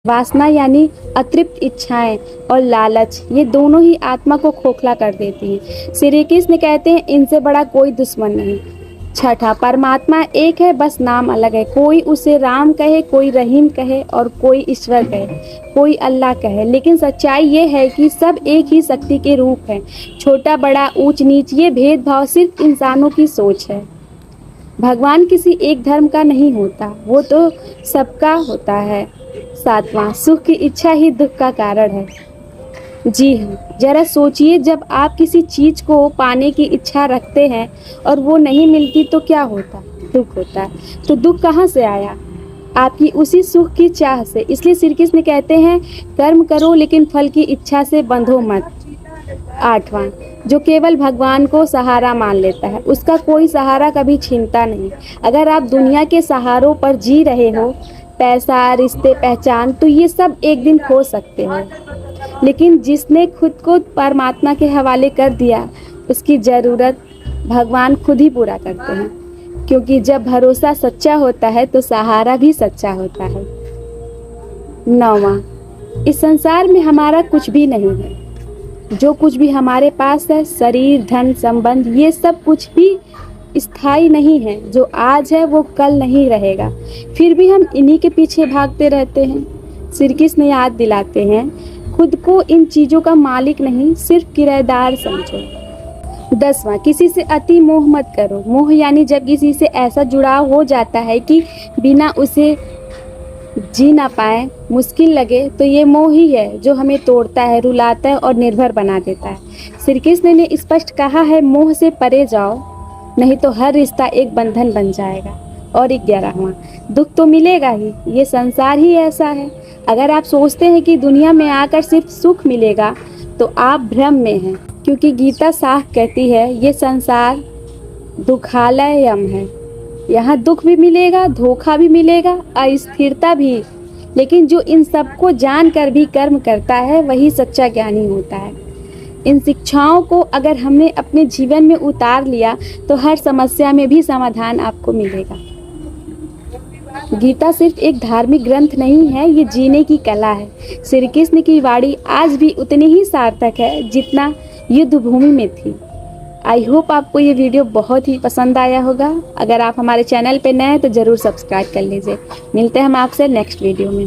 वासना यानी अतृप्त इच्छाएं और लालच, ये दोनों ही आत्मा को खोखला कर देती हैं। श्री कृष्ण कहते हैं इनसे बड़ा कोई दुश्मन नहीं। छठा, परमात्मा एक है, बस नाम अलग है। कोई उसे राम कहे, कोई रहीम कहे और कोई ईश्वर कहे, कोई अल्लाह कहे, लेकिन सच्चाई ये है कि सब एक ही शक्ति के रूप हैं। छोटा बड़ा ऊंच नीच ये भेदभाव सिर्फ इंसानों की सोच है। भगवान किसी एक धर्म का नहीं होता, वो तो सबका होता है। सातवां, सुख की इच्छा ही दुख का कारण है। जी हाँ, जरा सोचिए, जब आप किसी चीज को पाने की इच्छा रखते हैं और वो नहीं मिलती तो क्या होता? दुख होता है। तो दुख कहाँ से आया? आपकी उसी सुख की चाह से। इसलिए श्री कृष्ण कहते हैं कर्म करो लेकिन फल की इच्छा से बंधो मत। आठवां, जो केवल भगवान को सहारा मान लेता है उसका कोई सहारा कभी छीनता नहीं। अगर आप दुनिया के सहारों पर जी रहे हो, पैसा, रिश्ते, पहचान, तो ये सब एक दिन खो सकते हो, लेकिन जिसने खुद को परमात्मा के हवाले कर दिया उसकी ज़रूरत भगवान खुद ही पूरा करते हैं। क्योंकि जब भरोसा सच्चा होता है तो सहारा भी सच्चा होता है। नौवां, इस संसार में हमारा कुछ भी नहीं है। जो कुछ भी हमारे पास है, शरीर, धन, संबंध, ये सब कुछ भी स्थायी नहीं है। जो आज है वो कल नहीं रहेगा, फिर भी हम इन्हीं के पीछे भागते रहते हैं। श्री कृष्ण याद दिलाते हैं खुद को इन चीज़ों का मालिक नहीं, सिर्फ किराएदार समझो। 10वां, किसी से अति मोह मत करो। मोह यानी जब किसी से ऐसा जुड़ाव हो जाता है कि बिना उसे जी ना पाए, मुश्किल लगे, तो ये मोह ही है जो हमें तोड़ता है, रुलाता है और निर्भर बना देता है। श्री कृष्ण ने स्पष्ट कहा है मोह से परे जाओ, नहीं तो हर रिश्ता एक बंधन बन जाएगा। और 11वां, दुख तो मिलेगा ही, ये संसार ही ऐसा है। अगर आप सोचते हैं कि दुनिया में आकर सिर्फ सुख मिलेगा तो आप भ्रम में हैं, क्योंकि गीता साफ कहती है ये संसार दुखालयम है। यहाँ दुख भी मिलेगा, धोखा भी मिलेगा, अस्थिरता भी, लेकिन जो इन सबको जानकर भी कर्म करता है वही सच्चा ज्ञानी होता है। इन शिक्षाओं को अगर हमने अपने जीवन में उतार लिया तो हर समस्या में भी समाधान आपको मिलेगा। गीता सिर्फ एक धार्मिक ग्रंथ नहीं है, ये जीने की कला है। श्री कृष्ण की वाणी आज भी उतनी ही सार्थक है जितना युद्ध भूमि में थी। आई होप आपको ये वीडियो बहुत ही पसंद आया होगा। अगर आप हमारे चैनल पे नए हैं तो ज़रूर सब्सक्राइब कर लीजिए। मिलते हैं हम आपसे नेक्स्ट वीडियो में।